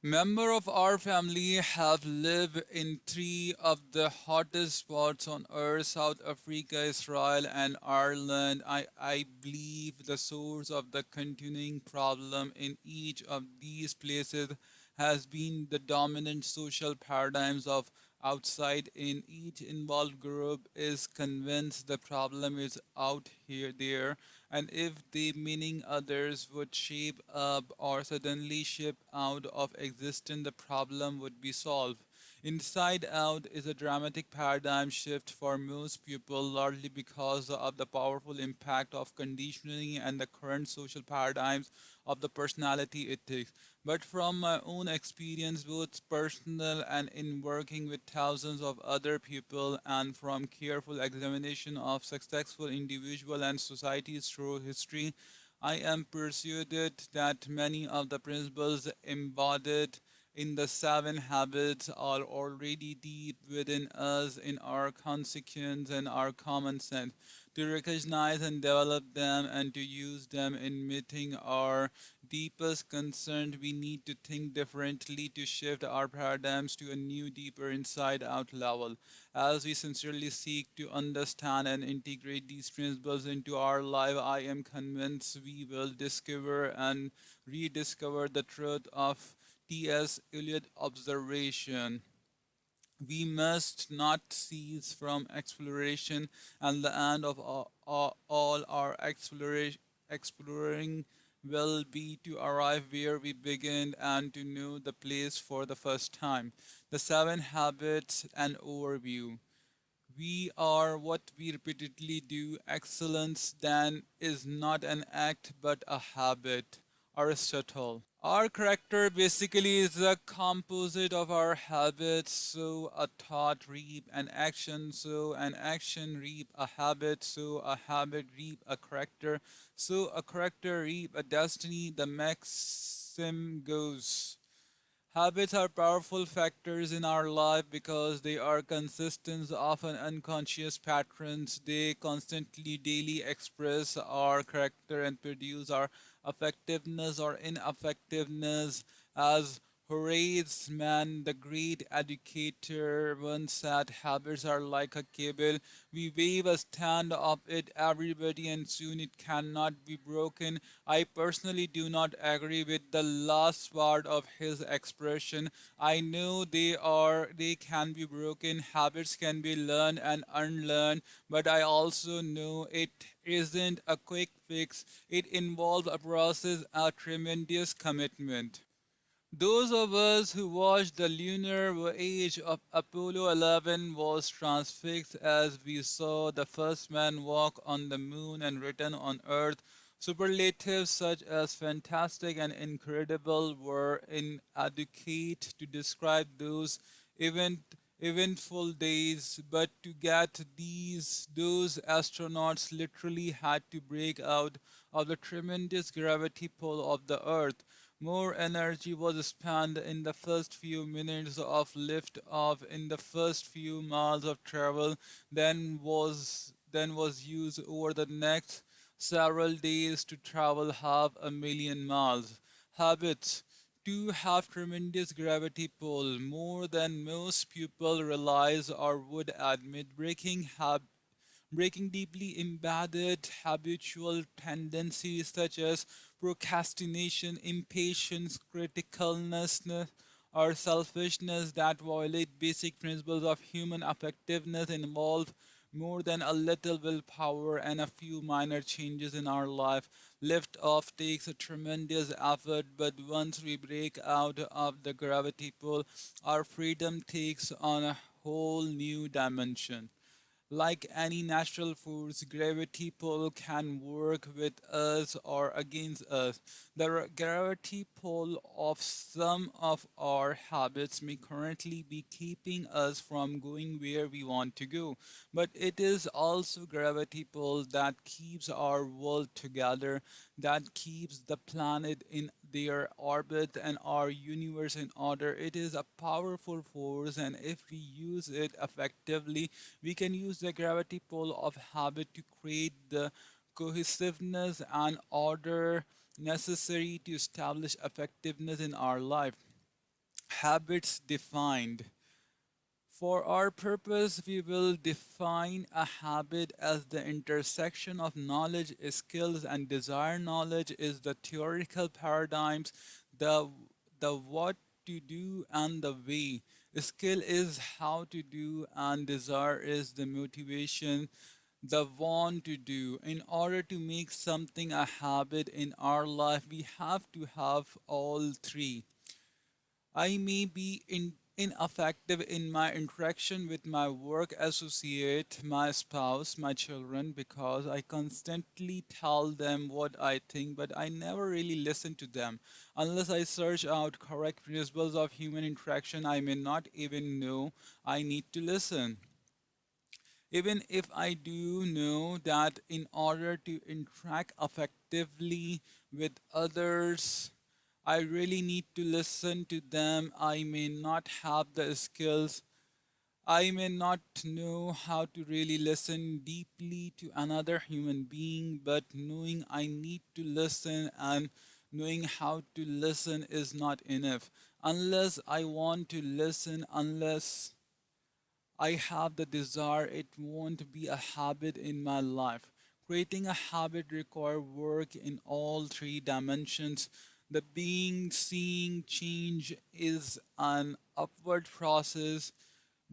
Member of our family have lived in three of the hottest spots on earth: South Africa, Israel, and Ireland. I believe the source of the continuing problem in each of these places has been the dominant social paradigms of outside in. Each involved group is convinced the problem is out here there, and if the meaning others would shape up or suddenly ship out of existence, the problem would be solved. Inside Out is a dramatic paradigm shift for most people, largely because of the powerful impact of conditioning and the current social paradigms of the personality ethics. But from my own experience, both personal and in working with thousands of other people, and from careful examination of successful individual and societies through history, I am persuaded that many of the principles embodied in the seven habits are already deep within us in our consequence and our common sense. To recognize and develop them and to use them in meeting our deepest concern, we need to think differently to shift our paradigms to a new, deeper, inside out level. As we sincerely seek to understand and integrate these principles into our life, I am convinced we will discover and rediscover the truth of T.S. Eliot observation: we must not cease from exploration, and the end of all our exploring will be to arrive where we began and to know the place for the first time. The seven habits and overview. We are what we repeatedly do. Excellence then is not an act but a habit. Aristotle. Our character basically is a composite of our habits. So a thought reap an action, so an action reap a habit, so a habit reap a character, so a character reap a destiny. The maxim goes. Habits are powerful factors in our life because they are consistent, often unconscious patterns. They constantly, daily express our character and produce our effectiveness or ineffectiveness. As Horace Mann, the great educator, once said, habits are like a cable. We wave a stand up it everybody and soon it cannot be broken. I personally do not agree with the last part of his expression. I know they can be broken, habits can be learned and unlearned, but I also know it isn't a quick fix. It involves a process, a tremendous commitment. Those of us who watched the lunar voyage of Apollo 11 was transfixed as we saw the first man walk on the moon and return on Earth. Superlatives such as fantastic and incredible were inadequate to describe eventful days, but to get those astronauts literally had to break out of the tremendous gravity pull of the Earth. More energy was spent in the first few minutes of liftoff, in the first few miles of travel, than was used over the next several days to travel 500,000 miles. Habits do have tremendous gravity pull, more than most people realize or would admit. Breaking deeply embedded habitual tendencies such as procrastination, impatience, criticalness, or selfishness that violate basic principles of human effectiveness involve more than a little willpower and a few minor changes in our life. Lift off takes a tremendous effort, but once we break out of the gravity pull, our freedom takes on a whole new dimension. Like any natural force, gravity pull can work with us or against us. The gravity pull of some of our habits may currently be keeping us from going where we want to go, but it is also gravity pull that keeps our world together, that keeps the planet in their orbit and our universe in order. It is a powerful force, and if we use it effectively, we can use the gravity pull of habit to create the cohesiveness and order necessary to establish effectiveness in our life. Habits defined. For our purpose, we will define a habit as the intersection of knowledge, skills, and desire. Knowledge is the theoretical paradigms, the what to do and the way. Skill is how to do, and desire is the motivation, the want to do. In order to make something a habit in our life, we have to have all three. I may be ineffective in my interaction with my work associate, my spouse, my children, because I constantly tell them what I think, but I never really listen to them. Unless I search out correct principles of human interaction, I may not even know I need to listen. Even if I do know that in order to interact effectively with others, I really need to listen to them. I may not have the skills. I may not know how to really listen deeply to another human being, but knowing I need to listen and knowing how to listen is not enough. Unless I want to listen, unless I have the desire, it won't be a habit in my life. Creating a habit requires work in all three dimensions. The being, seeing, change is an upward process.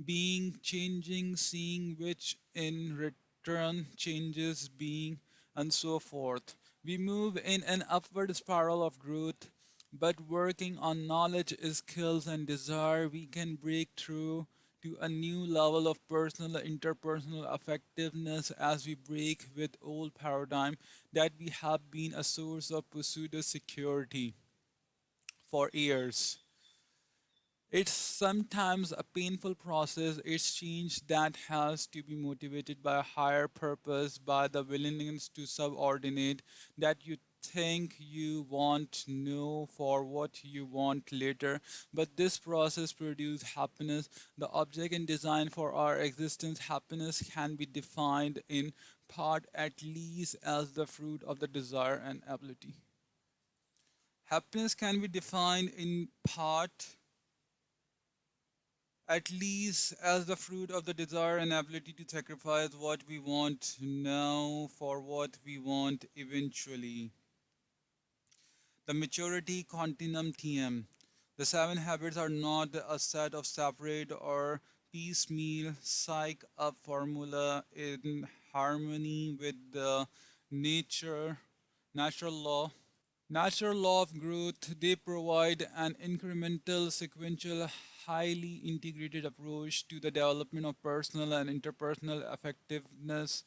Being, changing, seeing, which in return changes being, and so forth. We move in an upward spiral of growth, but working on knowledge, skills, and desire, we can break through to a new level of personal interpersonal effectiveness as we break with old paradigm that we have been a source of pseudo security for years. It's sometimes a painful process. It's change that has to be motivated by a higher purpose, by the willingness to subordinate that you think you want to know for what you want later. But this process produces happiness. The object and design for our existence, happiness, can be defined in part at least as the fruit of the desire and ability. Happiness can be defined in part at least as the fruit of the desire and ability to sacrifice what we want now for what we want eventually. The maturity continuum theme. The seven habits are not a set of separate or piecemeal psych up formula in harmony with the nature natural law. Natural law of growth, they provide an incremental, sequential, highly integrated approach to the development of personal and interpersonal effectiveness.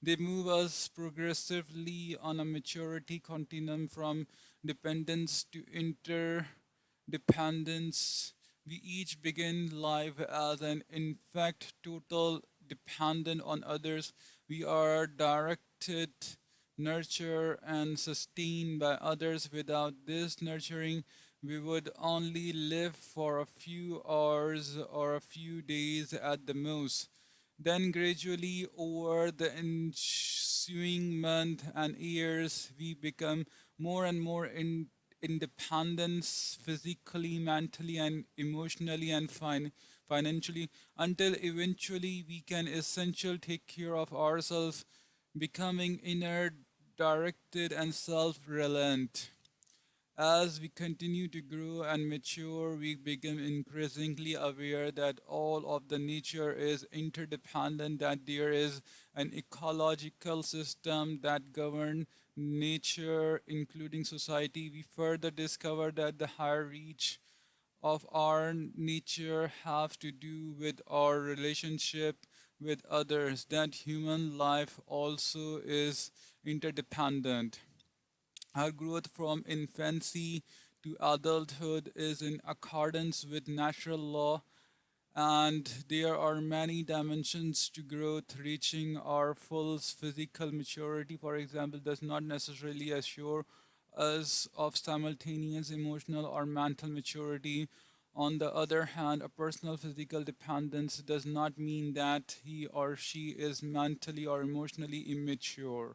They move us progressively on a maturity continuum from dependence to interdependence. We each begin life as an in fact total dependent on others. We are directed, nurtured, and sustained by others. Without this nurturing, we would only live for a few hours or a few days at the most. Then, gradually, over the ensuing month and years, we become more and more independent physically, mentally, and emotionally, and financially, until eventually we can essentially take care of ourselves, becoming inner directed and self reliant. As we continue to grow and mature, we become increasingly aware that all of the nature is interdependent, that there is an ecological system that governs nature, including society. We further discover that the higher reach of our nature have to do with our relationship with others, that human life also is interdependent. Our growth from infancy to adulthood is in accordance with natural law, and there are many dimensions to growth. Reaching our full physical maturity, for example, does not necessarily assure us of simultaneous emotional or mental maturity. On the other hand, a personal physical dependence does not mean that he or she is mentally or emotionally immature.